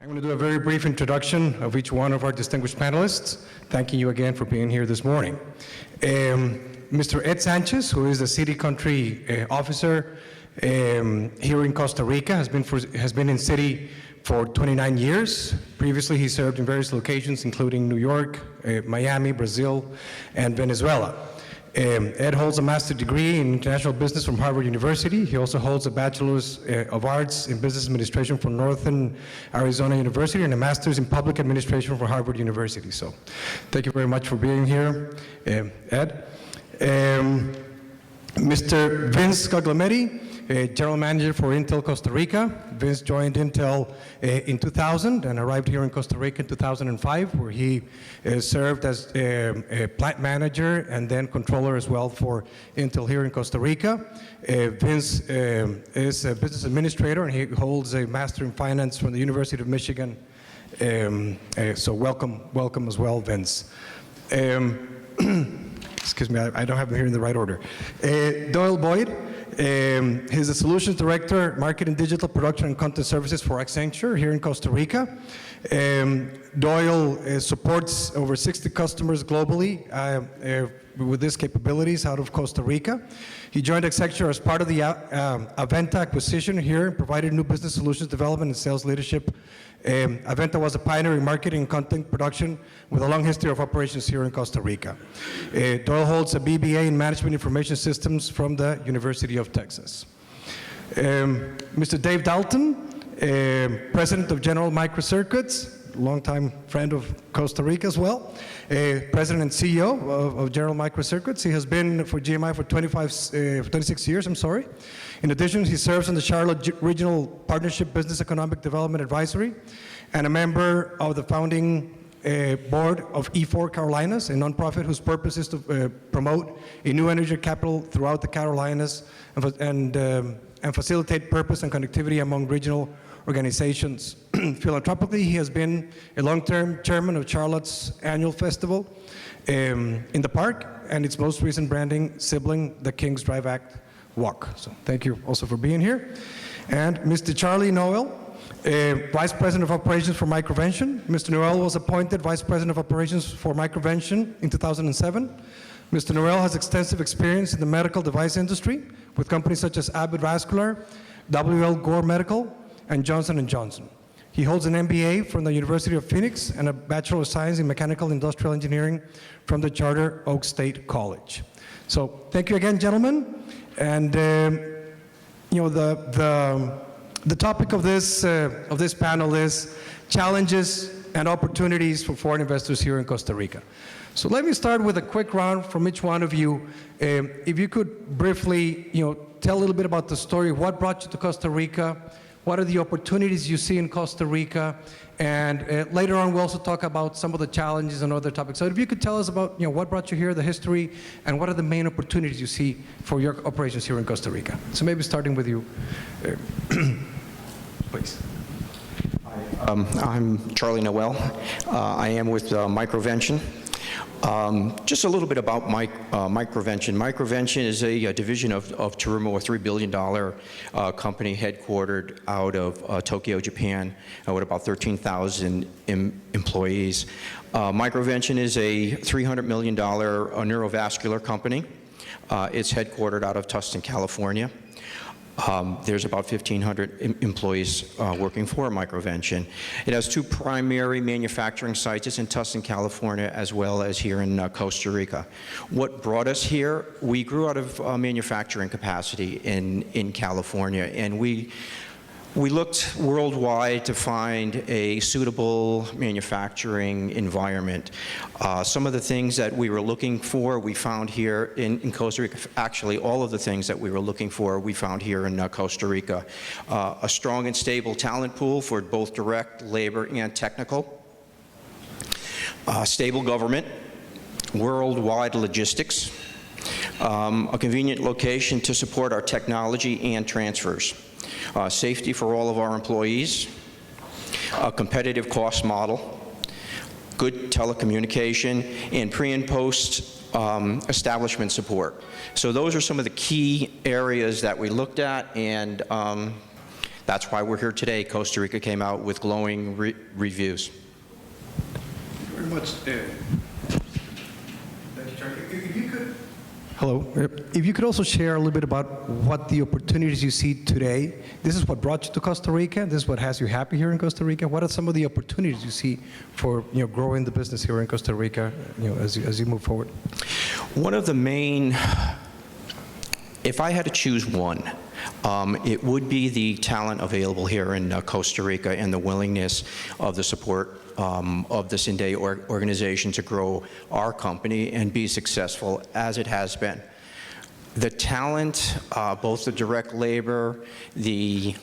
I'm going to do a very brief introduction of each one of our distinguished panelists, thanking you again for being here this morning. Mr. Ed Sanchez, who is the City Country Officer here in Costa Rica, has been in Citi for 29 years. Previously, he served in various locations, including New York, Miami, Brazil, and Venezuela. Ed holds a master's degree in international business from Harvard University. He also holds a bachelor's of arts in business administration from Northern Arizona University and a master's in public administration from Harvard University. So thank you very much for being here, Ed. Mr. Vince Guglielmetti, General Manager for Intel Costa Rica. Vince joined Intel in 2000 and arrived here in Costa Rica in 2005, where he served as a plant manager and then controller as well for Intel here in Costa Rica. Vince is a business administrator and he holds a Master in Finance from the University of Michigan. So welcome as well, Vince. Excuse me, I don't have them here in the right order. Doyle Boyd. He's the Solutions Director, Marketing, Digital Production, and Content Services for Accenture here in Costa Rica. Doyle supports over 60 customers globally with these capabilities out of Costa Rica. He joined Accenture as part of the Aventa acquisition here and provided new business solutions development and sales leadership. Aventa was a pioneer in marketing and content production with a long history of operations here in Costa Rica. Doyle holds a BBA in Management Information Systems from the University of Texas. Mr. Dave Dalton, President of General Microcircuits, longtime friend of Costa Rica as well, President and CEO of General Microcircuits. He has been for GMI for 26 years, In addition, he serves on the Charlotte Regional Partnership Business Economic Development Advisory and a member of the founding board of E4 Carolinas, a nonprofit whose purpose is to promote a new energy capital throughout the Carolinas and facilitate purpose and connectivity among regional organizations. Philanthropically, he has been a long-term chairman of Charlotte's annual festival in the park and its most recent branding sibling, the Kings Drive Act Walk. So thank you also for being here. And Mr. Charlie Noel, Vice President of Operations for MicroVention. Mr. Noel was appointed Vice President of Operations for MicroVention in 2007. Mr. Noel has extensive experience in the medical device industry with companies such as Abbott Vascular, WL Gore Medical, and Johnson & Johnson. He holds an MBA from the University of Phoenix and a Bachelor of Science in Mechanical Industrial Engineering from the Charter Oak State College. So thank you again, gentlemen. And you know, the topic of this panel is challenges and opportunities for foreign investors here in Costa Rica. So let me start with a quick round from each one of you. If you could briefly, tell a little bit about the story. What brought you to Costa Rica? What are the opportunities you see in Costa Rica? And later on, we'll also talk about some of the challenges and other topics. So if you could tell us about what brought you here, the history, and what are the main opportunities you see for your operations here in Costa Rica. So maybe starting with you, please. Hi, I'm Charlie Noel. I am with MicroVention. Just a little bit about MicroVention. MicroVention is a division of Terumo, a $3 billion company headquartered out of Tokyo, Japan, with about 13,000 employees. MicroVention is a $300 million neurovascular company. It's headquartered out of Tustin, California. There's about 1,500 employees working for MicroVention. It has two primary manufacturing sites. It's in Tustin, California, as well as here in Costa Rica. What brought us here? We grew out of manufacturing capacity in California, and we looked worldwide to find a suitable manufacturing environment. Some of the things that we were looking for, we found here in Costa Rica. Actually, all of the things that we were looking for, we found here in Costa Rica. A strong and stable talent pool for both direct labor and technical. Stable government, worldwide logistics, a convenient location to support our technology and transfers. Safety for all of our employees, a competitive cost model, good telecommunication, and pre and post establishment support. So those are some of the key areas that we looked at, and That's why we're here today. Costa Rica came out with glowing reviews. Thank you very much. Thank you, Charlie. If you could, hello. If you could also share a little bit about what the opportunities you see today. This is what brought you to Costa Rica. This is what has you happy here in Costa Rica. What are some of the opportunities you see for growing the business here in Costa Rica as you move forward? One of the main, if I had to choose one, it would be the talent available here in Costa Rica and the willingness of the support of the CINDE organization to grow our company and be successful as it has been. The talent, both the direct labor, the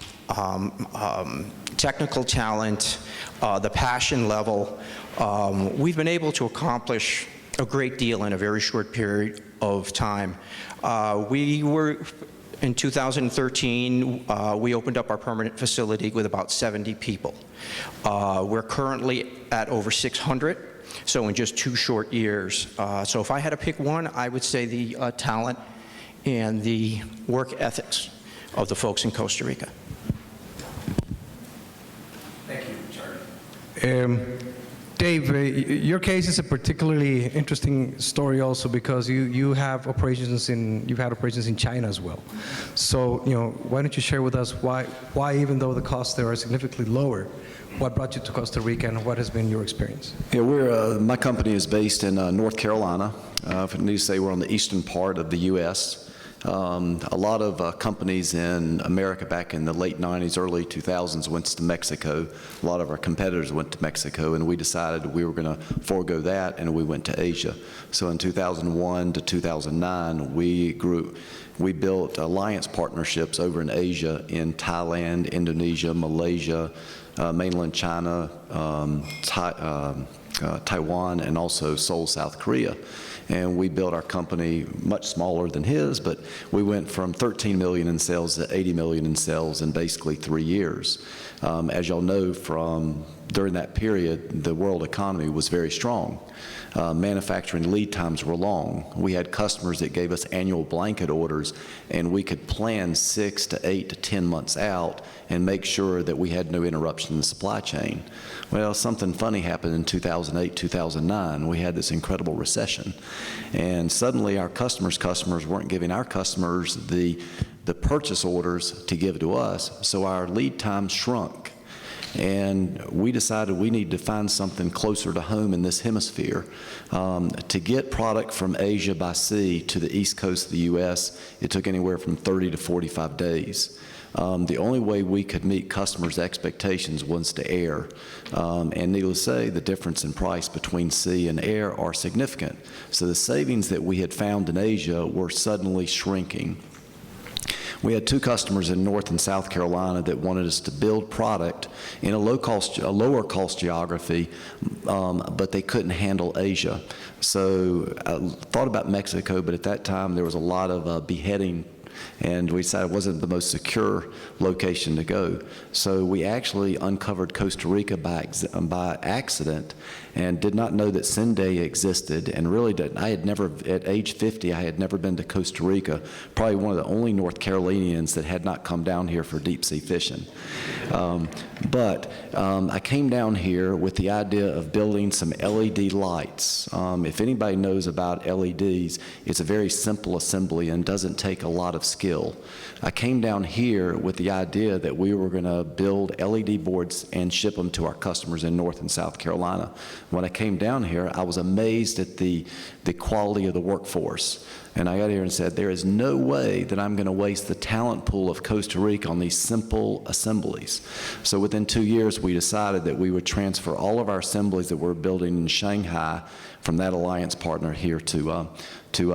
technical talent, the passion level, we've been able to accomplish a great deal in a very short period of time. In 2013, we opened up our permanent facility with about 70 people. We're currently at over 600, so in just 2 short years. So if I had to pick one, I would say the talent and the work ethics of the folks in Costa Rica. Thank you, Charlie. Dave, your case is a particularly interesting story also because you've had operations in China as well. So, why don't you share with us why even though the costs there are significantly lower, what brought you to Costa Rica and what has been your experience? Yeah, my company is based in North Carolina. If I need to say, we're on the eastern part of the U.S. A lot of companies in America back in the late 90s, early 2000s went to Mexico. A lot of our competitors went to Mexico, and we decided we were going to forego that, and we went to Asia. So in 2001 to 2009, we built alliance partnerships over in Asia, in Thailand, Indonesia, Malaysia, mainland China, Taiwan, and also Seoul, South Korea. And we built our company much smaller than his, but we went from 13 million in sales to 80 million in sales in basically 3 years. As y'all know, from during that period, the world economy was very strong. Manufacturing lead times were long. We had customers that gave us annual blanket orders, and we could plan 6 to 8 to 10 months out and make sure that we had no interruption in the supply chain. Well, something funny happened in 2008, 2009. We had this incredible recession, and suddenly our customers weren't giving our customers the purchase orders to give to us, so our lead time shrunk. And we decided we need to find something closer to home in this hemisphere. To get product from Asia by sea to the east coast of the U.S., it took anywhere from 30 to 45 days. The only way we could meet customers' expectations was to air. And needless to say, the difference in price between sea and air are significant. So the savings that we had found in Asia were suddenly shrinking. We had 2 customers in North and South Carolina that wanted us to build product in a lower cost geography, but they couldn't handle Asia. So I thought about Mexico, but at that time there was a lot of beheading, and we decided it wasn't the most secure location to go. So we actually uncovered Costa Rica by accident and did not know that CINDE existed, and really I had never, at age 50, I had never been to Costa Rica, probably one of the only North Carolinians that had not come down here for deep sea fishing. But I came down here with the idea of building some LED lights. If anybody knows about LEDs, it's a very simple assembly and doesn't take a lot of skill. I came down here with the idea that we were going to build LED boards and ship them to our customers in North and South Carolina. When I came down here, I was amazed at the quality of the workforce. And I got here and said, there is no way that I'm going to waste the talent pool of Costa Rica on these simple assemblies. So within 2 years, we decided that we would transfer all of our assemblies that we're building in Shanghai from that alliance partner here to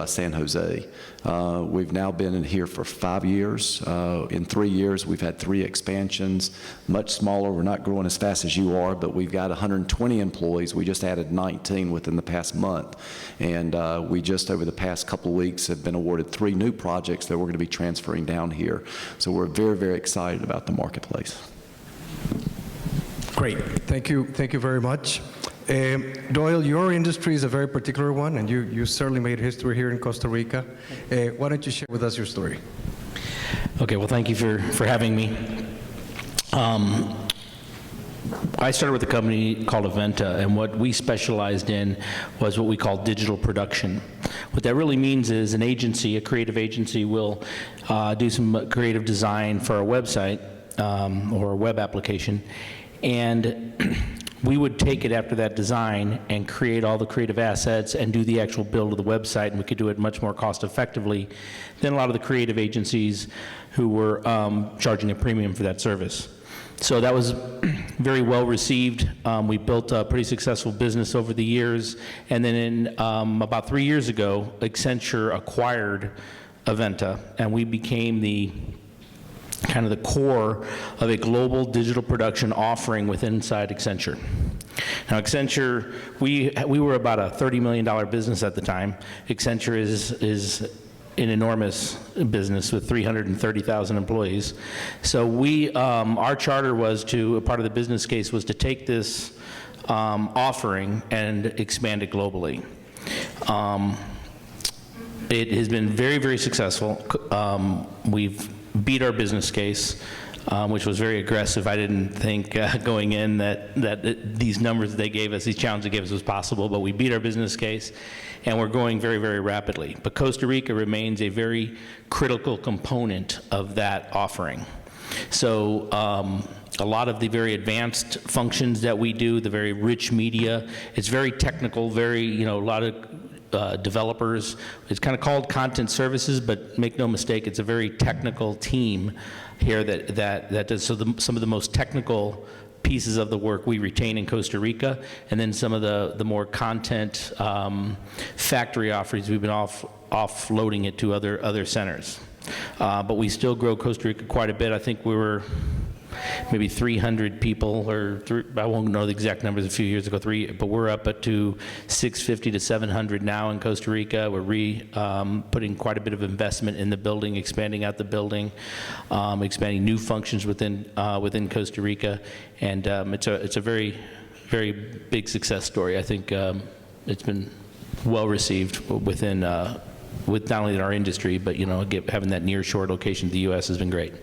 San Jose. We've now been in here for 5 years. In 3 years, we've had 3 expansions, much smaller. We're not growing as fast as you are, but we've got 120 employees. We just added 19 within the past month. And we just, over the past couple of weeks, have been awarded 3 new projects that we're going to be transferring down here. So we're very, very excited about the marketplace. Great. Thank you very much. Doyle, your industry is a very particular one, and you certainly made history here in Costa Rica. Why don't you share with us your story? Okay, well, thank you for having me. I started with a company called Aventa, and what we specialized in was what we call digital production. What that really means is an agency, a creative agency, will do some creative design for a website or a web application, and we would take it after that design and create all the creative assets and do the actual build of the website, and we could do it much more cost effectively than a lot of the creative agencies who were charging a premium for that service. So that was very well received. We built a pretty successful business over the years, and then in about 3 years ago, Accenture acquired Aventa, and we became the kind of the core of a global digital production offering within inside Accenture. Now Accenture, we were about a $30 million business at the time. Accenture is an enormous business with 330,000 employees. So we, our charter was to, part of the business case was to take this offering and expand it globally. It has been very, very successful. We've beat our business case, which was very aggressive. I didn't think going in that these numbers they gave us, these challenges they gave us was possible, but we beat our business case, and we're growing very, very rapidly. But Costa Rica remains a very critical component of that offering. So a lot of the very advanced functions that we do, the very rich media, it's very technical, very, a lot of developers. It's kind of called content services, but make no mistake, it's a very technical team here that does, so some of the most technical pieces of the work we retain in Costa Rica, and then some of the more content factory offerings, we've been offloading it to other centers. But we still grow Costa Rica quite a bit. I think we were maybe 300 people, or I won't know the exact numbers, a few years ago, but we're up to 650 to 700 now in Costa Rica. We're putting quite a bit of investment in the building, expanding out the building, expanding new functions within Costa Rica, and it's a very, very big success story. I think it's been well received within with not only in our industry, but having that near shore location to the U.S. has been great.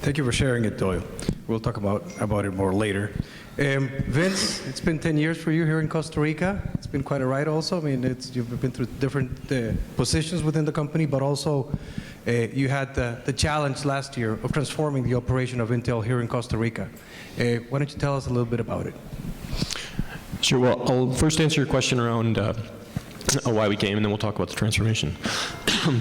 Thank you for sharing it, Doyle. We'll talk about it more later. Vince, it's been 10 years for you here in Costa Rica. It's been quite a ride also. I mean, you've been through different positions within the company, but also you had the challenge last year of transforming the operation of Intel here in Costa Rica. Why don't you tell us a little bit about it? Sure. Well, I'll first answer your question around why we came, and then we'll talk about the transformation.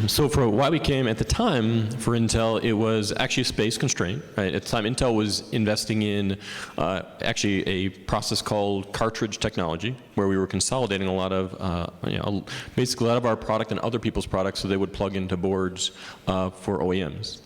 So for why we came, at the time for Intel, it was actually a space constraint. Right? At the time, Intel was investing in actually a process called cartridge technology, where we were consolidating a lot of, basically a lot of our product and other people's products, so they would plug into boards for OEMs.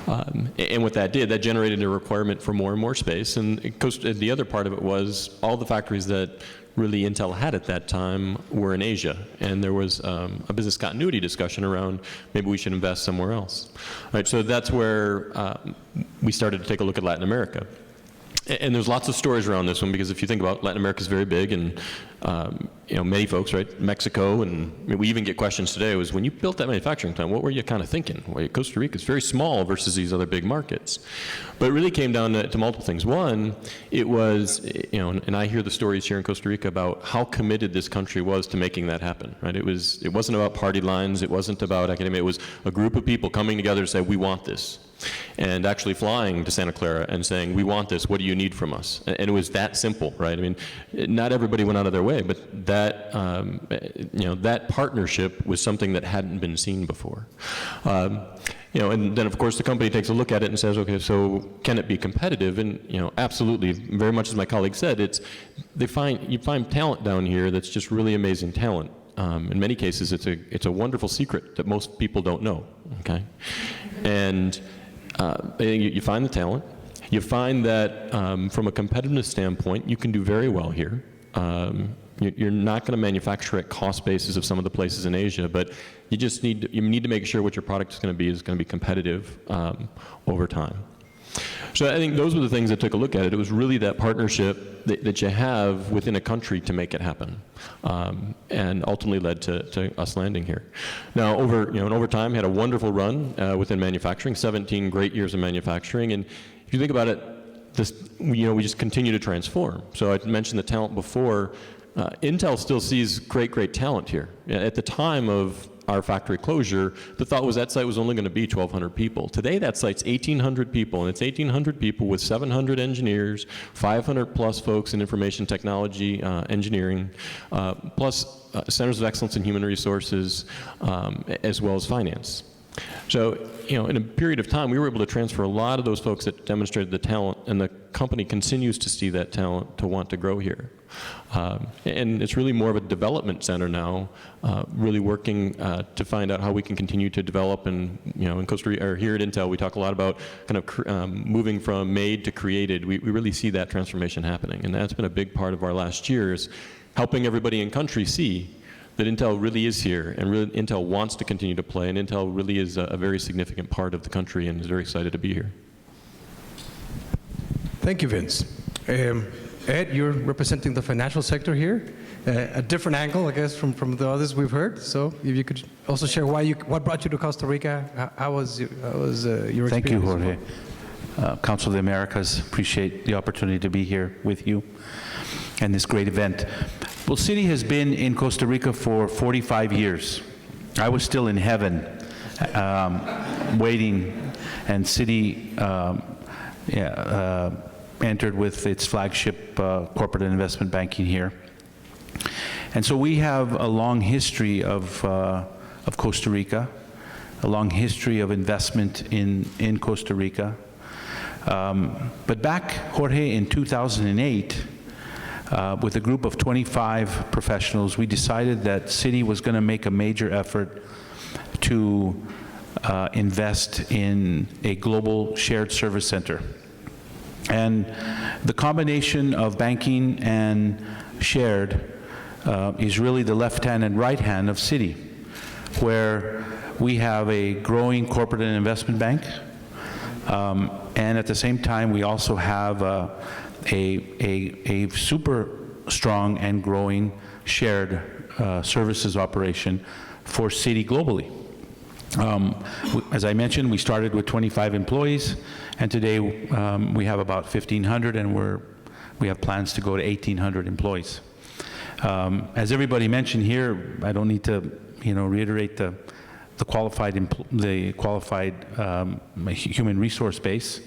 And what that did, that generated a requirement for more and more space. And the other part of it was all the factories that really Intel had at that time were in Asia, and there was a business continuity discussion around maybe we should invest somewhere else. Right, so that's where we started to take a look at Latin America. And there's lots of stories around this one, because if you think about Latin America is very big, and many folks, right, Mexico, and we even get questions today, was when you built that manufacturing plant, what were you kind of thinking? Well, Costa Rica is very small versus these other big markets. But it really came down to multiple things. One, it was, and I hear the stories here in Costa Rica about how committed this country was to making that happen, right? It wasn't about party lines, it wasn't about academia, it was a group of people coming together to say, we want this. And actually flying to Santa Clara and saying, we want this, what do you need from us? And it was that simple, right? I mean, not everybody went out of their way, but that, that partnership was something that hadn't been seen before. And then of course the company takes a look at it and says, okay, so can it be competitive? And absolutely, very much as my colleague said, you find talent down here that's just really amazing talent. In many cases, it's a wonderful secret that most people don't know. Okay, and you find the talent. You find that from a competitiveness standpoint, you can do very well here. You're not going to manufacture at cost basis of some of the places in Asia, but you need to make sure what your product is going to be competitive over time. So I think those were the things that took a look at it. It was really that partnership that you have within a country to make it happen, and ultimately led to us landing here. Now, over time, had a wonderful run within manufacturing, 17 great years of manufacturing, and if you think about it, this, we just continue to transform. So I mentioned the talent before. Intel still sees great talent here. At the time of our factory closure, the thought was that site was only going to be 1,200 people. Today, that site's 1,800 people, and it's 1,800 people with 700 engineers, 500 plus folks in information technology, engineering, plus centers of excellence in human resources, as well as finance. So, in a period of time, we were able to transfer a lot of those folks that demonstrated the talent, and the company continues to see that talent to want to grow here. And it's really more of a development center now, really working to find out how we can continue to develop. And in Costa Rica, or here at Intel, we talk a lot about kind of moving from made to created. We really see that transformation happening, and that's been a big part of our last year, is helping everybody in country see that Intel really is here, and really Intel wants to continue to play, and Intel really is a very significant part of the country and is very excited to be here. Thank you, Vince. Ed, you're representing the financial sector here, a different angle, I guess, from the others we've heard. So if you could also share what brought you to Costa Rica, how was your experience? Thank you, Jorge. Council of the Americas, appreciate the opportunity to be here with you and this great event. Well, Citi has been in Costa Rica for 45 years. I was still in heaven, waiting, and Citi entered with its flagship corporate and investment banking here. And so we have a long history of Costa Rica, a long history of investment in Costa Rica. But back, Jorge, in 2008, with a group of 25 professionals, we decided that Citi was going to make a major effort to invest in a global shared service center. And the combination of banking and shared is really the left hand and right hand of Citi, where we have a growing corporate and investment bank, and at the same time we also have a super strong and growing shared services operation for Citi globally. As I mentioned, we started with 25 employees, and today we have about 1,500, and we have plans to go to 1,800 employees. As everybody mentioned here, I don't need to reiterate the qualified human resource base.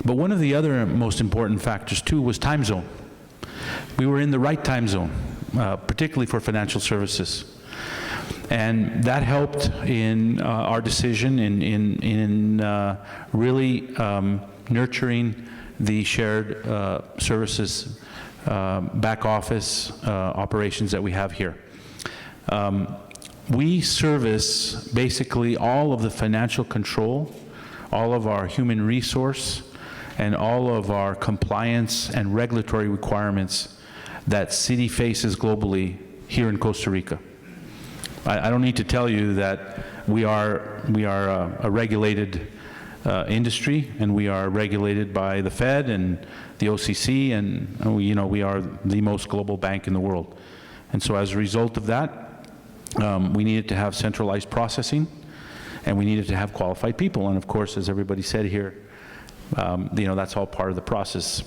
But one of the other most important factors too was time zone. We were in the right time zone, particularly for financial services. And that helped in our decision in really nurturing the shared services back office operations that we have here. We service basically all of the financial control, all of our human resource, and all of our compliance and regulatory requirements that Citi faces globally here in Costa Rica. I don't need to tell you that we are a regulated industry, and we are regulated by the Fed and the OCC, and we are the most global bank in the world. And so as a result of that, we needed to have centralized processing, and we needed to have qualified people. And of course, as everybody said here, that's all part of the process.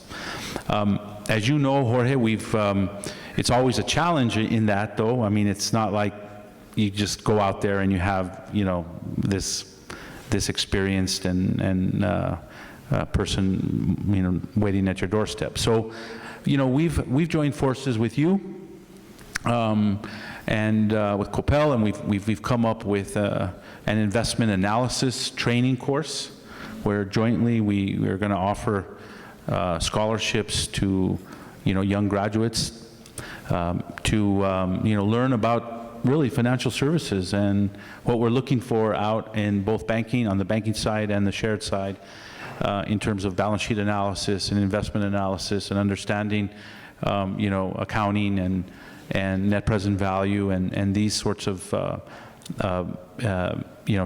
As you know, Jorge, it's always a challenge in that, though. I mean, it's not like you just go out there and you have, this experienced and person, waiting at your doorstep. So, we've joined forces with you and with Copel, and we've come up with an investment analysis training course where jointly we are going to offer scholarships to young graduates to learn about really financial services and what we're looking for out in both banking, on the banking side and the shared side, in terms of balance sheet analysis and investment analysis and understanding accounting and net present value and these sorts of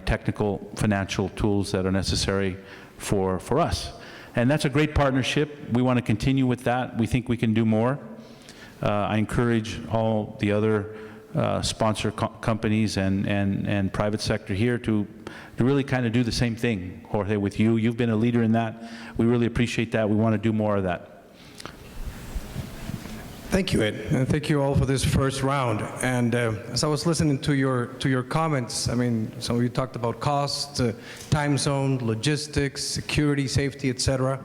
technical financial tools that are necessary for us. And that's a great partnership. We want to continue with that. We think we can do more. I encourage all the other sponsor companies and private sector here to really kind of do the same thing, Jorge, with you. You've been a leader in that. We really appreciate that. We want to do more of that. Thank you, Ed, and thank you all for this first round. And as I was listening to your comments, I mean, some of you talked about cost, time zone, logistics, security, safety, etc.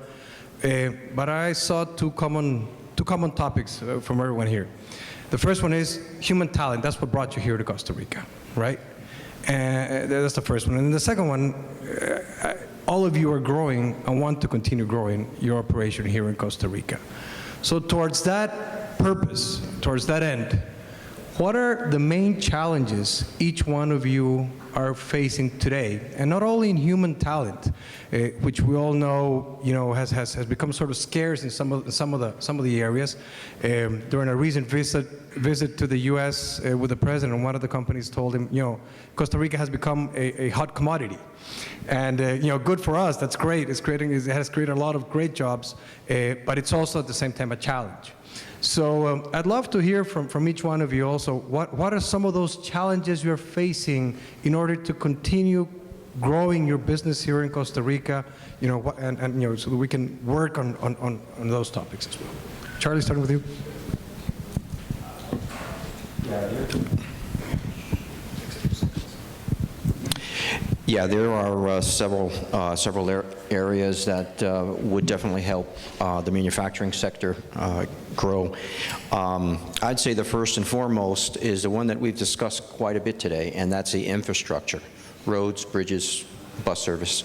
But I saw two common topics from everyone here. The first one is human talent. That's what brought you here to Costa Rica, right? And that's the first one. And the second one, all of you are growing and want to continue growing your operation here in Costa Rica. So towards that purpose, towards that end, what are the main challenges each one of you are facing today? And not only in human talent, which we all know, has become sort of scarce in some of the areas. During a recent visit to the U.S. With the president, one of the companies told him, Costa Rica has become a hot commodity, and good for us. That's great. It has created a lot of great jobs, but it's also at the same time a challenge. So I'd love to hear from each one of you also, what are some of those challenges you're facing in order to continue growing your business here in Costa Rica, and so that we can work on those topics as well. Charlie, starting with you. Yeah, there are several areas that would definitely help the manufacturing sector grow. I'd say the first and foremost is the one that we've discussed quite a bit today, and that's the infrastructure, roads, bridges, bus service.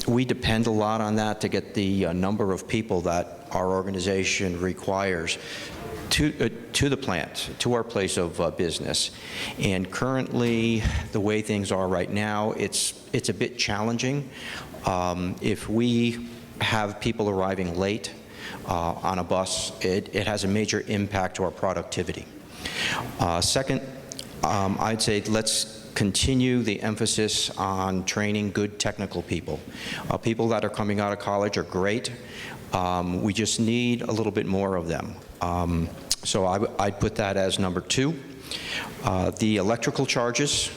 We depend a lot on that to get the number of people that our organization requires to the plant, to our place of business. And currently, the way things are right now, it's a bit challenging. If we have people arriving late on a bus, it has a major impact to our productivity. Second, I'd say let's continue the emphasis on training good technical people. People that are coming out of college are great. We just need a little bit more of them. So I'd put that as number 2. The electrical charges,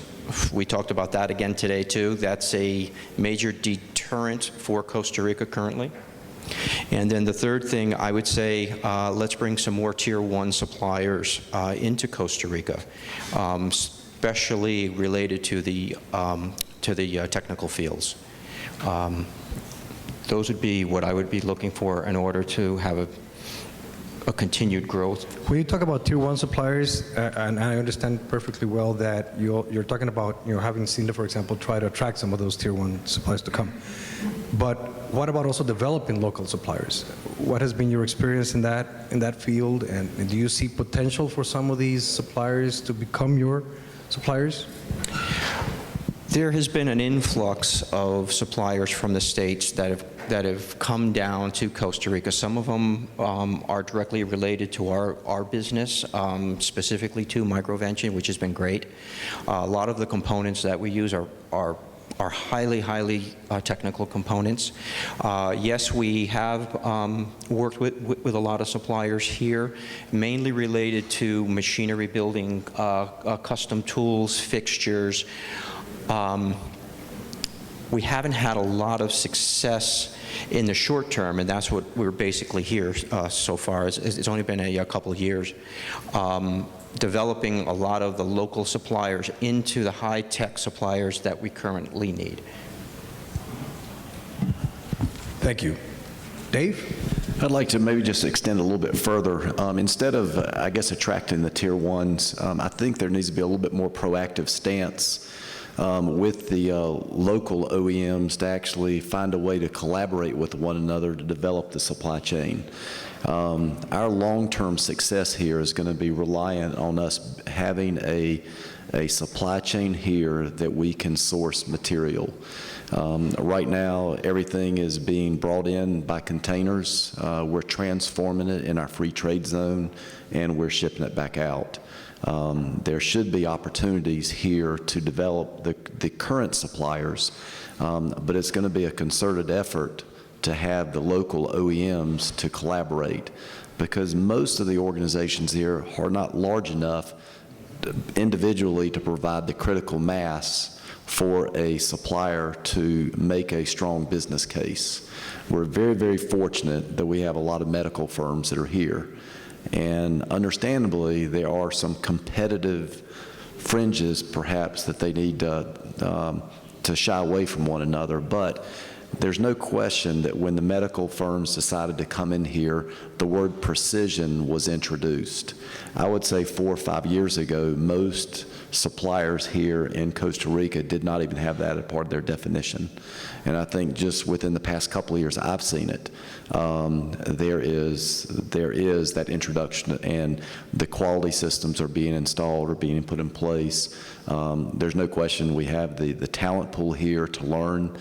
we talked about that again today too. That's a major deterrent for Costa Rica currently. And then the third thing, I would say, let's bring some more Tier 1 suppliers into Costa Rica, especially related to the technical fields. Those would be what I would be looking for in order to have a continued growth. When you talk about Tier 1 suppliers, and I understand perfectly well that you're talking about having CINDE, for example, try to attract some of those Tier 1 suppliers to come. But what about also developing local suppliers? What has been your experience in that field, and do you see potential for some of these suppliers to become your suppliers? There has been an influx of suppliers from the States that have come down to Costa Rica. Some of them are directly related to our business, specifically to MicroVention, which has been great. A lot of the components that we use are highly technical components. Yes, we have worked with a lot of suppliers here, mainly related to machinery building, custom tools, fixtures. We haven't had a lot of success in the short term, and that's what we're basically here so far. It's only been a couple of years. Developing a lot of the local suppliers into the high-tech suppliers that we currently need. Thank you. Dave? I'd like to maybe just extend a little bit further. Instead of, I guess, attracting the Tier 1s, I think there needs to be a little bit more proactive stance with the local OEMs to actually find a way to collaborate with one another to develop the supply chain. Our long-term success here is going to be reliant on us having a supply chain here that we can source material. Right now, everything is being brought in by containers. We're transforming it in our free trade zone, and we're shipping it back out. There should be opportunities here to develop the current suppliers, but it's going to be a concerted effort to have the local OEMs to collaborate, because most of the organizations here are not large enough individually to provide the critical mass for a supplier to make a strong business case. We're very, very fortunate that we have a lot of medical firms that are here. And understandably, there are some competitive fringes, perhaps, that they need to shy away from one another. But there's no question that when the medical firms decided to come in here, the word precision was introduced. I would say 4 or 5 years ago, most suppliers here in Costa Rica did not even have that as part of their definition. And I think just within the past couple of years, I've seen it. There is that introduction, and the quality systems are being installed or being put in place. There's no question we have the talent pool here to learn.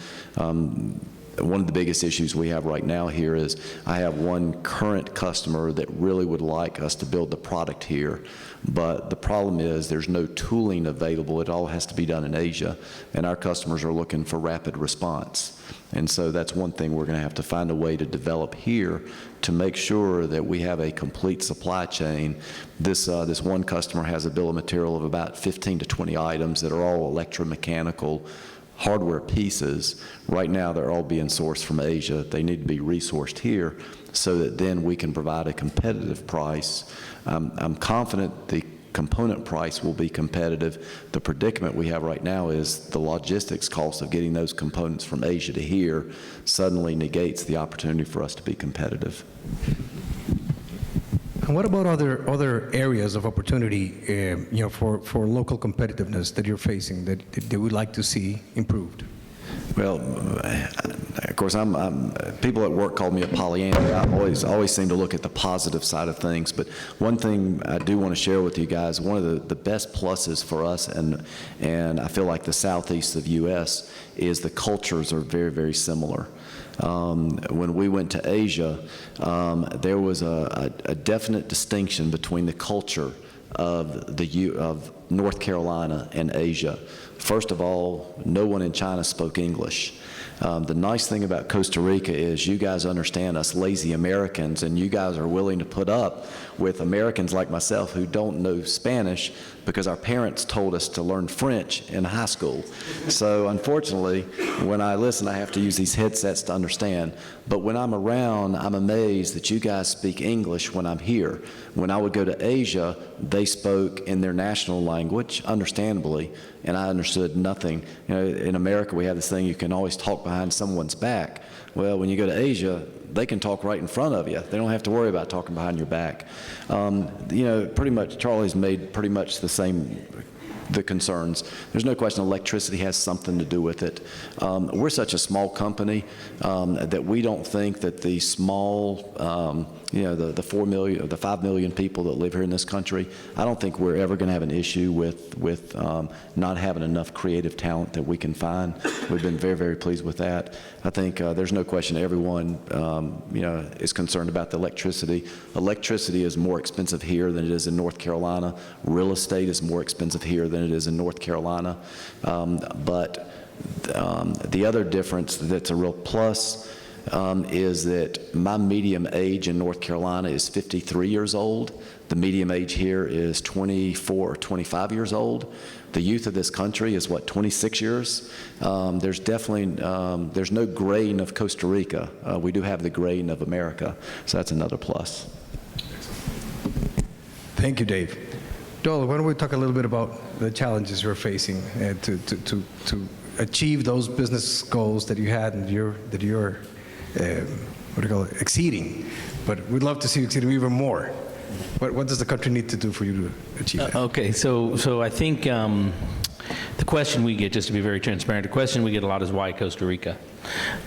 One of the biggest issues we have right now here is I have one current customer that really would like us to build the product here, but the problem is there's no tooling available. It all has to be done in Asia, and our customers are looking for rapid response. And so that's one thing we're going to have to find a way to develop here to make sure that we have a complete supply chain. This one customer has a bill of material of about 15 to 20 items that are all electromechanical hardware pieces. Right now, they're all being sourced from Asia. They need to be resourced here so that then we can provide a competitive price. I'm confident the component price will be competitive. The predicament we have right now is the logistics cost of getting those components from Asia to here suddenly negates the opportunity for us to be competitive. And what about other areas of opportunity, for local competitiveness that you're facing that they would like to see improved? Well, of course, people at work call me a Pollyanna. I always seem to look at the positive side of things. But one thing I do want to share with you guys, one of the best pluses for us, and I feel like the southeast of U.S., is the cultures are very, very similar. When we went to Asia, there was a definite distinction between the culture of North Carolina and Asia. First of all, no one in China spoke English. The nice thing about Costa Rica is you guys understand us lazy Americans, and you guys are willing to put up with Americans like myself who don't know Spanish because our parents told us to learn French in high school. So unfortunately, when I listen, I have to use these headsets to understand. But when I'm around, I'm amazed that you guys speak English when I'm here. When I would go to Asia, they spoke in their national language, understandably, and I understood nothing. You know, in America, we have this thing, you can always talk behind someone's back. Well, when you go to Asia, they can talk right in front of you. They don't have to worry about talking behind your back. Pretty much, Charlie's made pretty much the concerns. There's no question electricity has something to do with it. We're such a small company that we don't think that the small, the 4 million or the 5 million people that live here in this country, I don't think we're ever going to have an issue with not having enough creative talent that we can find. We've been very, very pleased with that. I think there's no question everyone, is concerned about the electricity. Electricity is more expensive here than it is in North Carolina. Real estate is more expensive here than it is in North Carolina. But the other difference that's a real plus is that my medium age in North Carolina is 53 years old. The medium age here is 24 or 25 years old. The youth of this country is, 26 years? There's definitely, there's no graying of Costa Rica. We do have the graying of America, so that's another plus. Thank you, Dave. Doyle, why don't we talk a little bit about the challenges you're facing to achieve those business goals that you had and that you're exceeding, but we'd love to see you exceed even more. What does the country need to do for you to achieve that? Okay, so I think the question we get, just to be very transparent, the question we get a lot is why Costa Rica?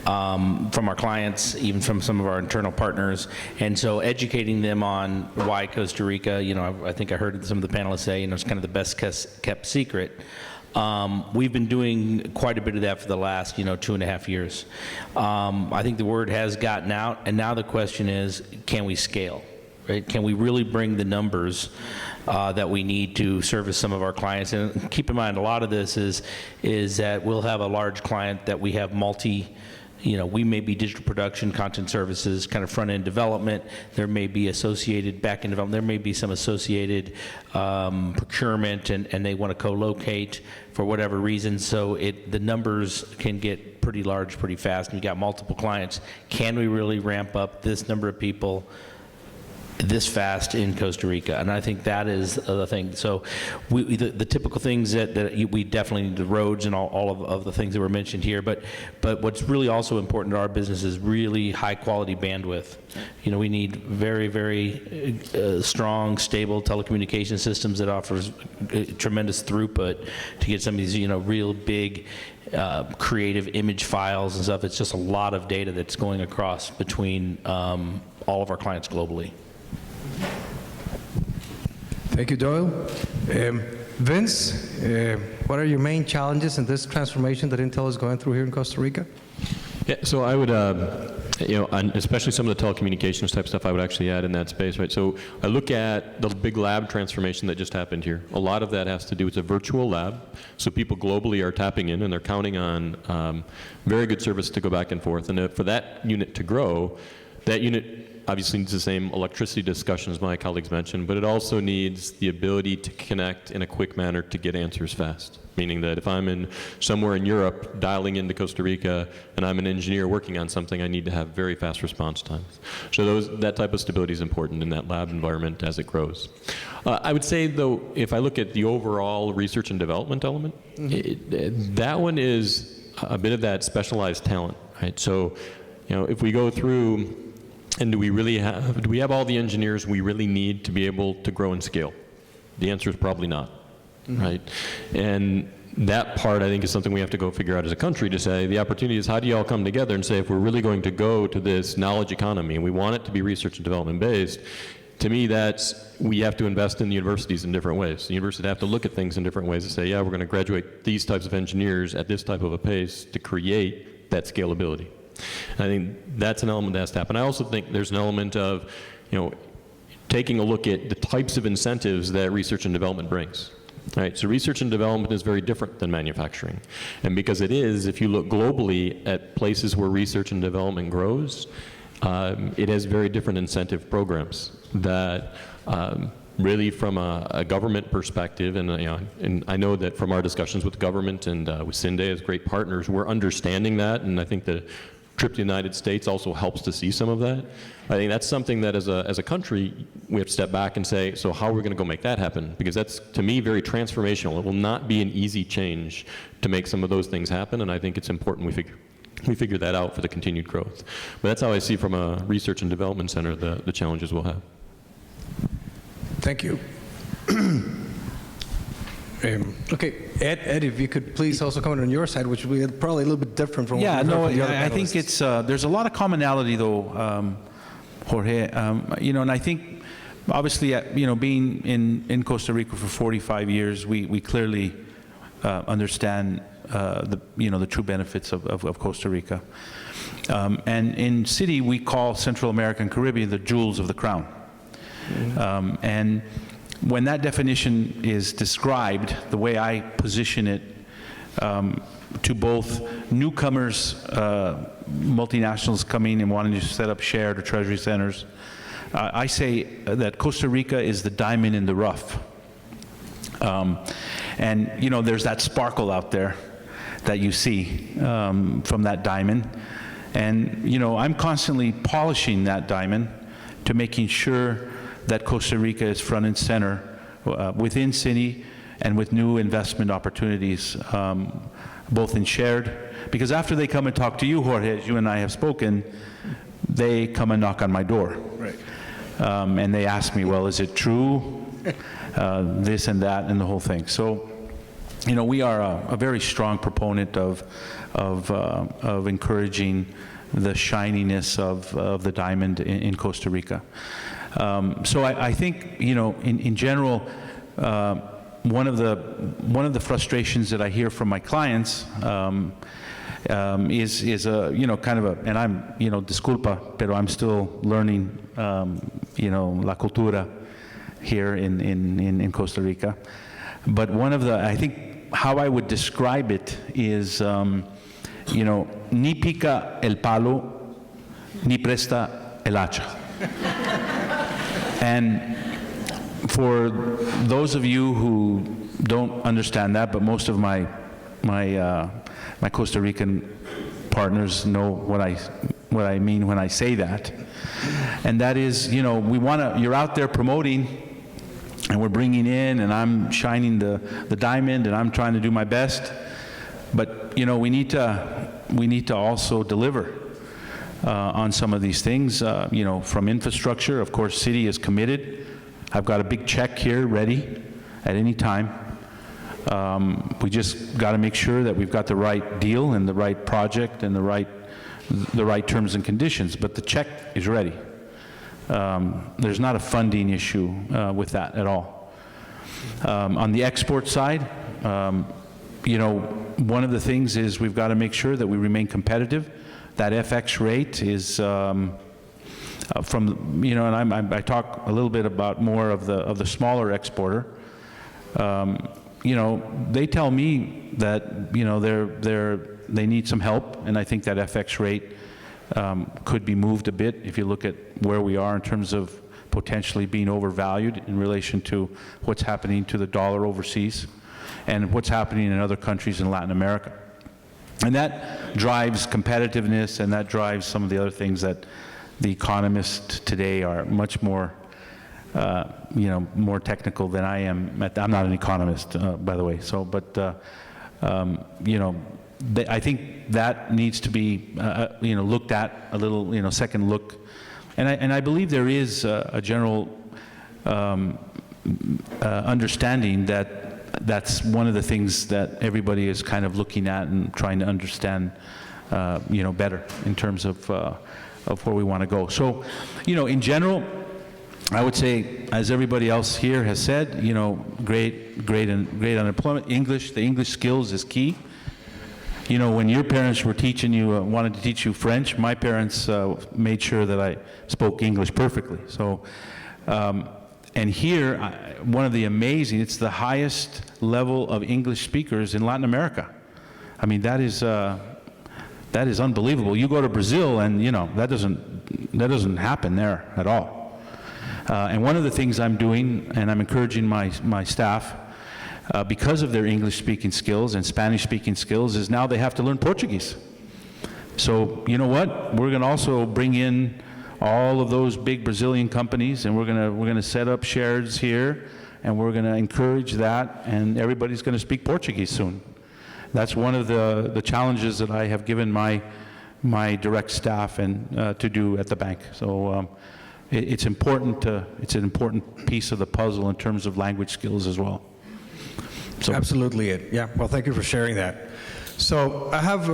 From our clients, even from some of our internal partners, and so educating them on why Costa Rica, I think I heard some of the panelists say, it's kind of the best kept secret. We've been doing quite a bit of that for the last, 2.5 years. I think the word has gotten out, and now the question is, can we scale? Right? Can we really bring the numbers that we need to service some of our clients? And keep in mind, a lot of this is that we'll have a large client that we have we may be digital production, content services, kind of front-end development. There may be associated back-end development. There may be some associated procurement, and they want to co-locate for whatever reason. So the numbers can get pretty large pretty fast, and you got multiple clients. Can we really ramp up this number of people this fast in Costa Rica? And I think that is the thing. So the typical things that we definitely need, the roads and all of the things that were mentioned here, but what's really also important to our business is really high quality bandwidth. We need very, very strong, stable telecommunication systems that offers tremendous throughput to get some of these, real big creative image files and stuff. It's just a lot of data that's going across between all of our clients globally. Thank you, Doyle. Vince, what are your main challenges in this transformation that Intel is going through here in Costa Rica? Yeah, so I would, and especially some of the telecommunications type stuff I would actually add in that space, right? So I look at the big lab transformation that just happened here. A lot of that has to do with a virtual lab, so people globally are tapping in and they're counting on very good service to go back and forth. And for that unit to grow, that unit obviously needs the same electricity discussions my colleagues mentioned, but it also needs the ability to connect in a quick manner to get answers fast. Meaning that if I'm somewhere in Europe dialing into Costa Rica and I'm an engineer working on something, I need to have very fast response times. So that type of stability is important in that lab environment as it grows. I would say, though, if I look at the overall research and development element, that one is a bit of that specialized talent, right? So, if we go through, and do we have all the engineers we really need to be able to grow and scale? The answer is probably not, right? And that part, I think, is something we have to go figure out as a country to say, the opportunity is how do you all come together and say, if we're really going to go to this knowledge economy and we want it to be research and development based, to me, we have to invest in the universities in different ways. The universities have to look at things in different ways to say, yeah, we're going to graduate these types of engineers at this type of a pace to create that scalability. And I think that's an element that has to happen. I also think there's an element of, taking a look at the types of incentives that research and development brings. Right, so research and development is very different than manufacturing. And because it is, if you look globally at places where research and development grows, it has very different incentive programs that really from a government perspective, and I know that from our discussions with the government and with CINDE as great partners, we're understanding that, and I think the trip to the United States also helps to see some of that. I think that's something that as a country, we have to step back and say, so how are we going to go make that happen? Because that's, to me, very transformational. It will not be an easy change to make some of those things happen, and I think it's important we figure that out for the continued growth. But that's how I see from a research and development center the challenges we'll have. Thank you. Okay, Ed, if you could please also comment on your side, which will be probably a little bit different from what we've heard from the other I think panelists. there's a lot of commonality though, Jorge, and I think obviously, being in Costa Rica for 45 years, we clearly understand the true benefits of Costa Rica. And in Citi, we call Central America and Caribbean the jewels of the crown. And when that definition is described, the way I position it to both newcomers, multinationals coming and wanting to set up shared or treasury centers, I say that Costa Rica is the diamond in the rough. And there's that sparkle out there that you see from that diamond. And I'm constantly polishing that diamond to making sure that Costa Rica is front and center within Citi and with new investment opportunities, both in shared, because after they come and talk to you, Jorge, as you and I have spoken, they come and knock on my door. Right. And they ask me, well, is it true? This and that and the whole thing. So, we are a very strong proponent of encouraging the shininess of the diamond in Costa Rica. So I think, in general, one of the frustrations that I hear from my clients is kind of a, and I'm, disculpa, pero I'm still learning, la cultura here in Costa Rica. But I think how I would describe it is you know, ni pica el palo, ni presta el hacha. And for those of you who don't understand that, but most of my Costa Rican partners know what I mean when I say that. And that is, you know, you're out there promoting, and we're bringing in, and I'm shining the diamond, and I'm trying to do my best. But, you know, we need to also deliver on some of these things, you know, from infrastructure. Of course, Citi is committed. I've got a big check here ready at any time. We just got to make sure that we've got the right deal and the right project and the right terms and conditions, but the check is ready. There's not a funding issue with that at all. On the export side, you know, one of the things is we've got to make sure that we remain competitive. That FX rate is from, you know, and I talk a little bit about more of the smaller exporter. You know, they tell me that, you know, they need some help, and I think that FX rate could be moved a bit if you look at where we are in terms of potentially being overvalued in relation to what's happening to the dollar overseas and what's happening in other countries in Latin America. And that drives competitiveness, and that drives some of the other things that the economists today are much more, you know, more technical than I am. I'm not an economist, by the way. So, but you know, I think that needs to be, you know, looked at a little, you know, second look. And I believe there is a general understanding that that's one of the things that everybody is kind of looking at and trying to understand, you know, better in terms of where we want to go. So, you know, in general, I would say, as everybody else here has said, you know, great unemployment. The English skills is key. You know, when your parents were teaching you, wanted to teach you French, my parents made sure that I spoke English perfectly. So, and here, one of the amazing, it's the highest level of English speakers in Latin America. I mean, that is unbelievable. You go to Brazil, and you know that doesn't happen there at all. And one of the things I'm doing, and I'm encouraging my staff, because of their English-speaking skills and Spanish-speaking skills, is now they have to learn Portuguese. So you know what? We're going to also bring in all of those big Brazilian companies, and we're going to set up shares here, and we're going to encourage that, and everybody's going to speak Portuguese soon. That's one of the challenges that I have given my direct staff and to do at the bank. So it's important. It's an important piece of the puzzle in terms of language skills as well. So. Absolutely it. Yeah, well, thank you for sharing that. So I have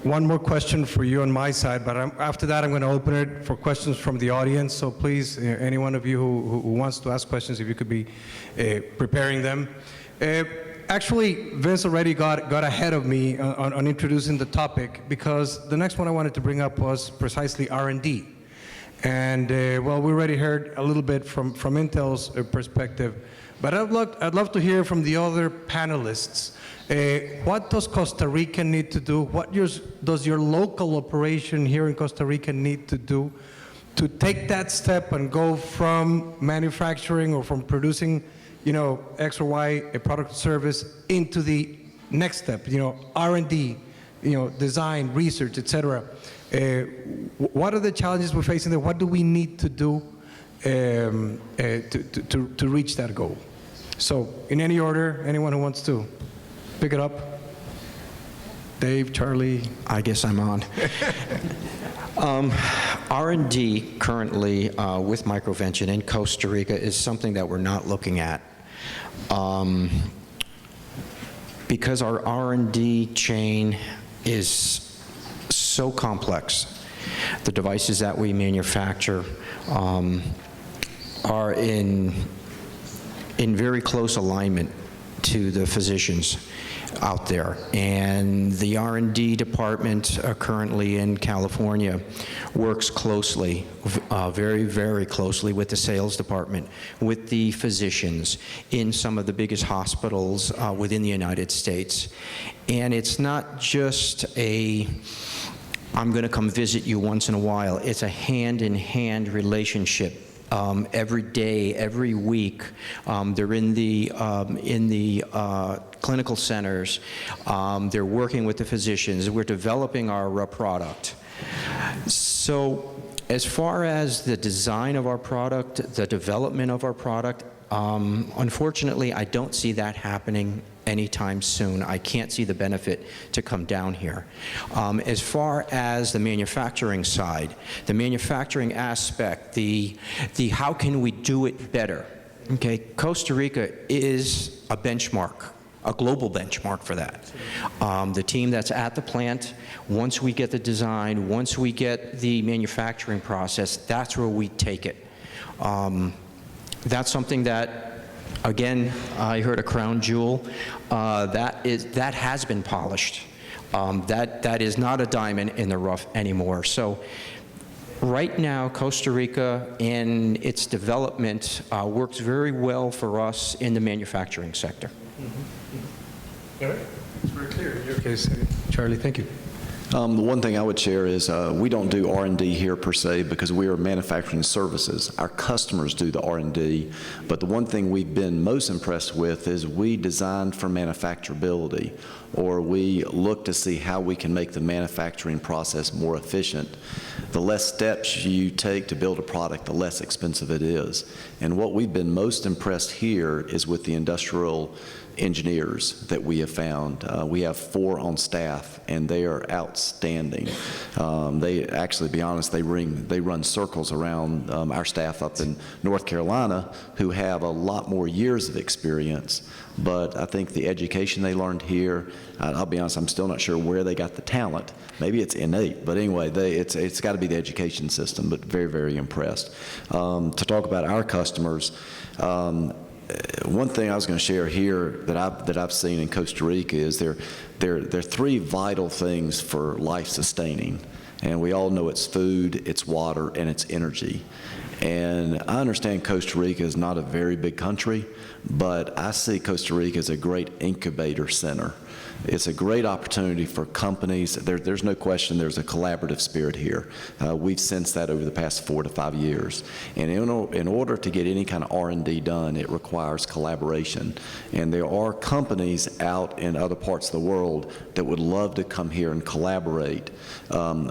one more question for you on my side, but after that I'm going to open it for questions from the audience. So please, any one of you who wants to ask questions, if you could be preparing them. Actually, Vince already got ahead of me on introducing the topic, because the next one I wanted to bring up was precisely R&D. And well, we already heard a little bit from Intel's perspective, but I'd love to hear from the other panelists. What does Costa Rica need to do? What does your local operation here in Costa Rica need to do to take that step and go from manufacturing or from producing, you know, X or Y, a product or service, into the next step, you know, R&D, you know, design, research, etc. What are the challenges we're facing there? What do we need to do to reach that goal? So, in any order, anyone who wants to pick it up? Dave, Charlie? I guess I'm on. R&D currently with MicroVention in Costa Rica is something that we're not looking at. Because our R&D chain is so complex. The devices that we manufacture are in very close alignment to the physicians out there. And the R&D department currently in California works closely, very, very closely with the sales department, with the physicians in some of the biggest hospitals within the United States. And it's not just a, I'm going to come visit you once in a while. It's a hand-in-hand relationship. Every day, every week, they're in the clinical centers. They're working with the physicians. We're developing our product. So as far as the design of our product, the development of our product, unfortunately, I don't see that happening anytime soon. I can't see the benefit to come down here. As far as the manufacturing side, the manufacturing aspect, the how can we do it better? Okay, Costa Rica is a benchmark, a global benchmark for that. The team that's at the plant, once we get the design, once we get the manufacturing process, that's where we take it. That's something that, again, I heard a crown jewel. That has been polished. That is not a diamond in the rough anymore. So right now, Costa Rica and its development works very well for us in the manufacturing sector. All right. It's very clear in your case. Charlie, thank you. The one thing I would share is we don't do R&D here per se because we are manufacturing services. Our customers do the R&D, but the one thing we've been most impressed with is we design for manufacturability, or we look to see how we can make the manufacturing process more efficient. The less steps you take to build a product, the less expensive it is. And what we've been most impressed here is with the industrial engineers that we have found. We have 4 on staff, and they are outstanding. They actually, to be honest, they run circles around our staff up in North Carolina who have a lot more years of experience. But I think the education they learned here, I'll be honest, I'm still not sure where they got the talent. Maybe it's innate, but anyway, it's got to be the education system, but very, very impressed. To talk about our customers, one thing I was going to share here that I've seen in Costa Rica is there are 3 vital things for life sustaining, and we all know it's food, it's water, and it's energy. And I understand Costa Rica is not a very big country, but I see Costa Rica as a great incubator center. It's a great opportunity for companies. There's no question there's a collaborative spirit here. We've sensed that over the past 4 to 5 years. And in order to get any kind of R&D done, it requires collaboration. And there are companies out in other parts of the world that would love to come here and collaborate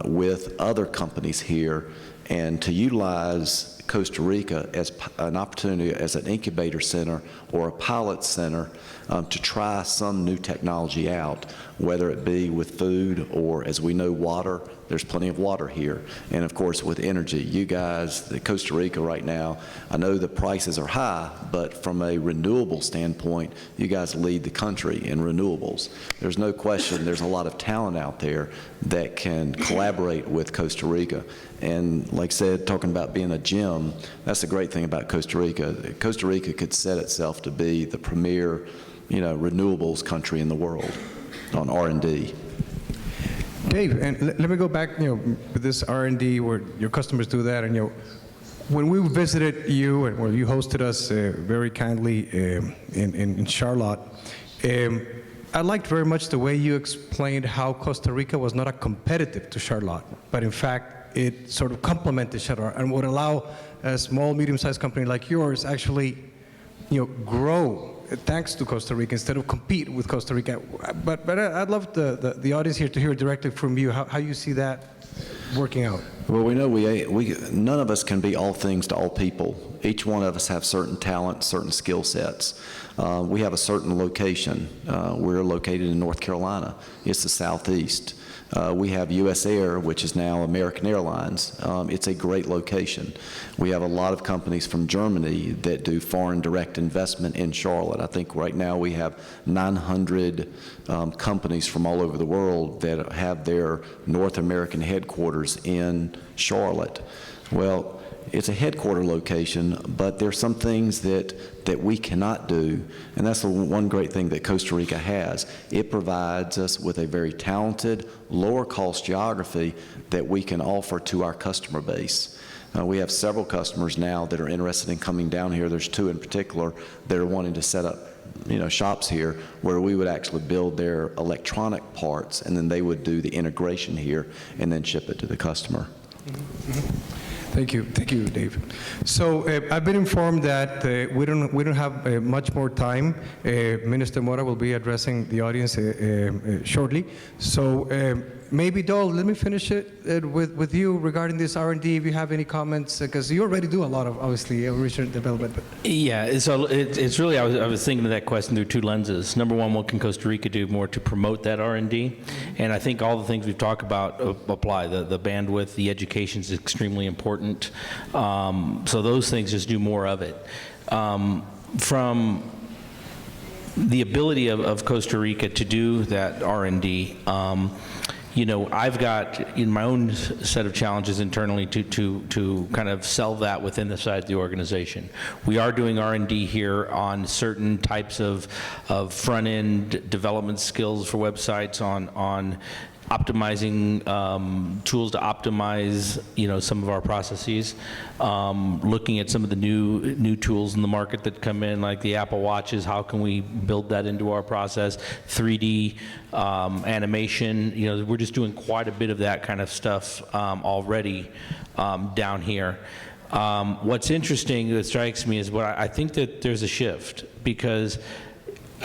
with other companies here and to utilize Costa Rica as an opportunity as an incubator center or a pilot center to try some new technology out, whether it be with food or, as we know, water. There's plenty of water here. And of course, with energy, you guys, Costa Rica right now, I know the prices are high, but from a renewable standpoint, you guys lead the country in renewables. There's no question there's a lot of talent out there that can collaborate with Costa Rica. And like I said, talking about being a gem, that's the great thing about Costa Rica. Costa Rica could set itself to be the premier, renewables country in the world on R&D. Dave, and let me go back, with this R&D where your customers do that, and when we visited you, and when you hosted us very kindly in Charlotte, I liked very much the way you explained how Costa Rica was not a competitive to Charlotte, but in fact, it sort of complemented Charlotte and would allow a small, medium-sized company like yours actually, grow thanks to Costa Rica instead of compete with Costa Rica. But I'd love the audience here to hear directly from you how you see that working out. Well, we know none of us can be all things to all people. Each one of us have certain talents, certain skill sets. We have a certain location. We're located in North Carolina. It's the Southeast. We have U.S. Air, which is now American Airlines. It's a great location. We have a lot of companies from Germany that do foreign direct investment in Charlotte. I think right now we have 900 companies from all over the world that have their North American headquarters in Charlotte. Well, it's a headquarter location, but there's some things that we cannot do, and that's the one great thing that Costa Rica has. It provides us with a very talented, lower-cost geography that we can offer to our customer base. We have several customers now that are interested in coming down here. There's two in particular that are wanting to set up shops here where we would actually build their electronic parts, and then they would do the integration here and then ship it to the customer. Thank you, Dave. So I've been informed that we don't have much more time. Minister Mora will be addressing the audience shortly. So maybe Doyle, let me finish it with you regarding this R&D. If you have any comments, because you already do a lot of obviously research and development. Yeah, so it's really I was thinking of that question through two lenses. Number one, what can Costa Rica do more to promote that R&D? And I think all the things we've talked about apply. The bandwidth, the education is extremely important. So those things, just do more of it. From the ability of Costa Rica to do that R&D, I've got in my own set of challenges internally to kind of sell that within the side of the organization. We are doing R&D here on certain types of front-end development skills for websites, on optimizing tools to optimize, some of our processes, looking at some of the new tools in the market that come in, like the Apple Watches. How can we build that into our process? 3D animation. We're just doing quite a bit of that kind of stuff already down here. What's interesting that strikes me is I think that there's a shift, because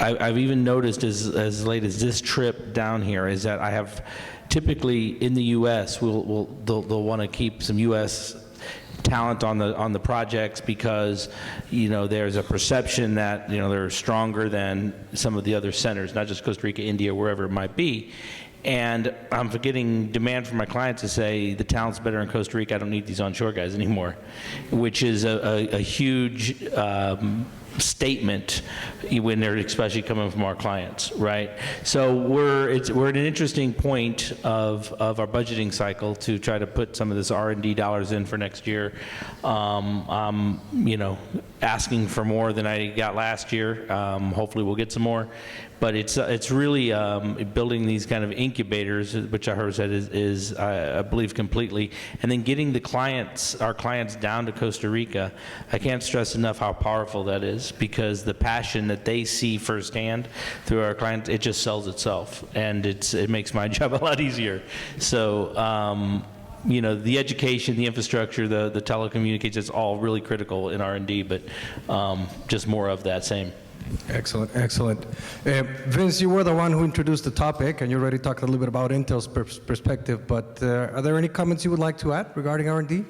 I've even noticed as late as this trip down here is that I have typically in the U.S. they'll want to keep some U.S. talent on the projects, because there's a perception that they're stronger than some of the other centers, not just Costa Rica, India, wherever it might be. And I'm getting demand from my clients to say the talent's better in Costa Rica. I don't need these onshore guys anymore, which is a huge statement when they're especially coming from our clients, right? So we're at an interesting point of our budgeting cycle to try to put some of this R&D dollars in for next year. I'm asking for more than I got last year. Hopefully we'll get some more. But it's really building these kind of incubators, which I heard said is I believe completely, and then getting our clients down to Costa Rica. I can't stress enough how powerful that is, because the passion that they see firsthand through our clients, it just sells itself, and it makes my job a lot easier. So the education, the infrastructure, the telecommunications, it's all really critical in R&D, but just more of that same. Excellent, excellent. Vince, you were the one who introduced the topic, and you already talked a little bit about Intel's perspective, but are there any comments you would like to add regarding R&D?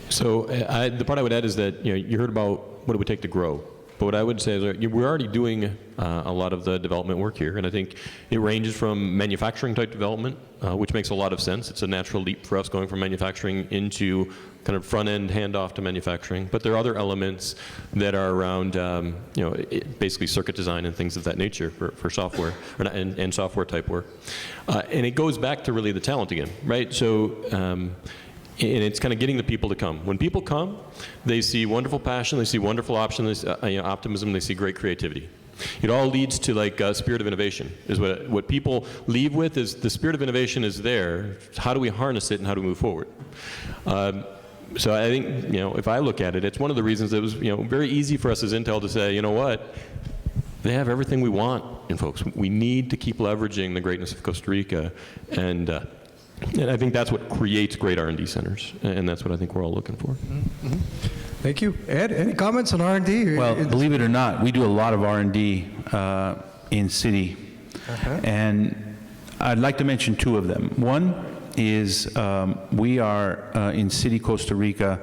So the part I would add is that you heard about what it would take to grow. But what I would say is that we're already doing a lot of the development work here, and I think it ranges from manufacturing type development, which makes a lot of sense. It's a natural leap for us going from manufacturing into kind of front-end handoff to manufacturing. But there are other elements that are around, basically circuit design and things of that nature for software and software type work. And it goes back to really the talent again, right? So. And it's kind of getting the people to come. When people come, they see wonderful passion, they see wonderful optimism, they see great creativity. It all leads to like a spirit of innovation. Is what people leave with is the spirit of innovation is there. How do we harness it and how do we move forward? So I think if I look at it, it's one of the reasons it was very easy for us as Intel to say, they have everything we want in folks. We need to keep leveraging the greatness of Costa Rica, and I think that's what creates great R&D centers, and that's what I think we're all looking for. Mm-hmm. Thank you. Ed, any comments on R&D? Well, believe it or not, we do a lot of R&D in Citi, and I'd like to mention two of them. One is we are in Citi, Costa Rica,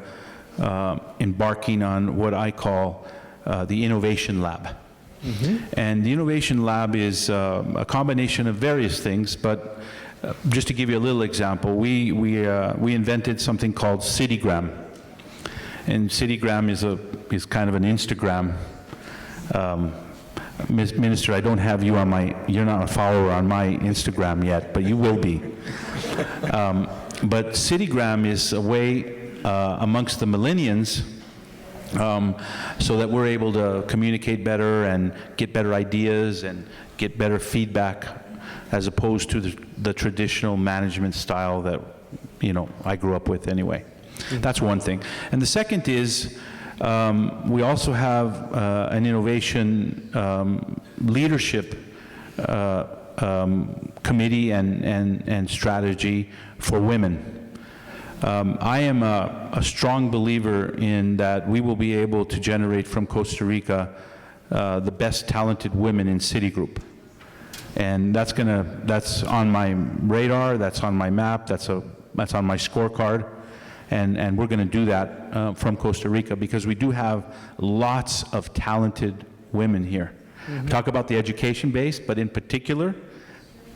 embarking on what I call the Innovation Lab. Mm-hmm. And the Innovation Lab is a combination of various things, but just to give you a little example, we invented something called Citigram, and Citigram is kind of an Instagram. Minister, I don't have you on you're not a follower on my Instagram yet, but you will be. But Citigram is a way amongst the millennials, so that we're able to communicate better and get better ideas and get better feedback, as opposed to the traditional management style that, I grew up with anyway. That's one thing. And the second is, we also have an innovation leadership committee and strategy for women. I am a strong believer in that we will be able to generate from Costa Rica the best talented women in Citigroup. And that's on my radar, that's on my map, that's on my scorecard. And we're going to do that from Costa Rica, because we do have lots of talented women here. Talk about the education base, but in particular,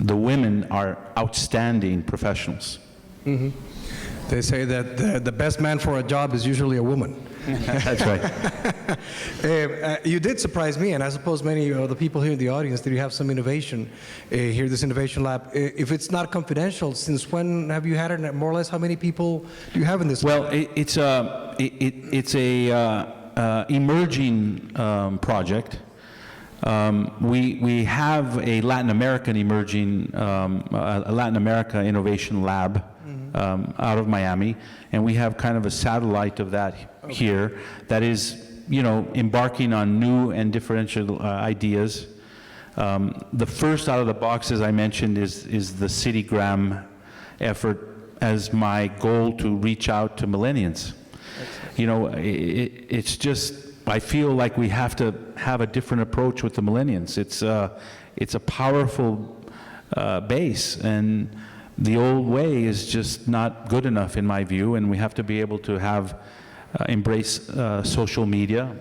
the women are outstanding professionals. They say that the best man for a job is usually a woman. That's right. You did surprise me, and I suppose many of the people here in the audience, that you have some innovation here, this innovation lab. If it's not confidential, since when have you had it? More or less, how many people do you have in this lab? Well, it's a emerging project. We have a Latin American emerging, a Latin America innovation lab out of Miami, and we have kind of a satellite of that here that is, embarking on new and differential ideas. The first out of the box, as I mentioned, is the Citigram effort as my goal to reach out to millennials. It's just, I feel like we have to have a different approach with the millennials. It's a powerful base, and the old way is just not good enough in my view, and we have to be able to embrace social media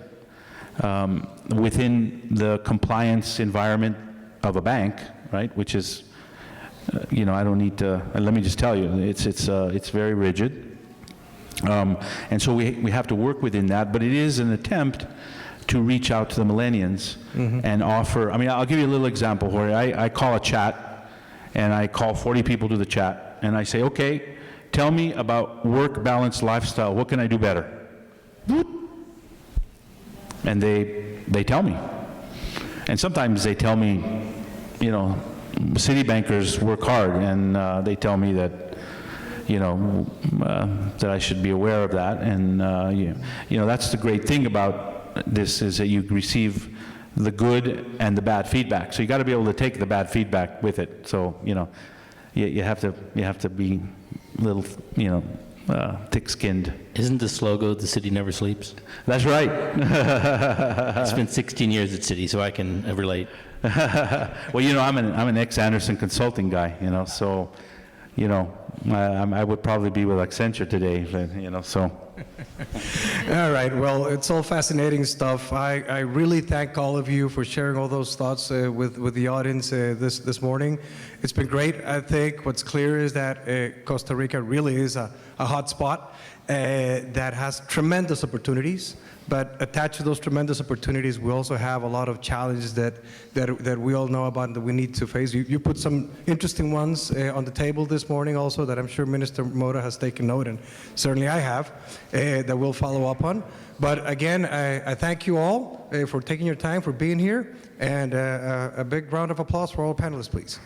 within the compliance environment of a bank, right? Which is, I don't need to. Let me just tell you, it's very rigid, and so we have to work within that. But it is an attempt to reach out to the millennials and offer. I'll give you a little example, Jorge. I call a chat, and I call 40 people to the chat, and I say, okay, tell me about work-balanced lifestyle. What can I do better? And they tell me. And sometimes they tell me, city bankers work hard, and they tell me that, that I should be aware of that. And, that's the great thing about this, is that you receive the good and the bad feedback. So you got to be able to take the bad feedback with it. So, you have to be a little, thick-skinned. Isn't the slogan, "The city never sleeps"? That's right. I spent 16 years at Citi, so I can relate. Well, I'm an ex-Anderson consulting guy, so, I would probably be with Accenture today, but, so. All right, well, it's all fascinating stuff. I really thank all of you for sharing all those thoughts with the audience this morning. It's been great. I think what's clear is that Costa Rica really is a hot spot that has tremendous opportunities, but attached to those tremendous opportunities, we also have a lot of challenges that we all know about, that we need to face. You put some interesting ones on the table this morning also, that I'm sure Minister Mota has taken note, and certainly I have, that we'll follow up on. But again, I thank you all for taking your time, for being here, and a big round of applause for all panelists, please.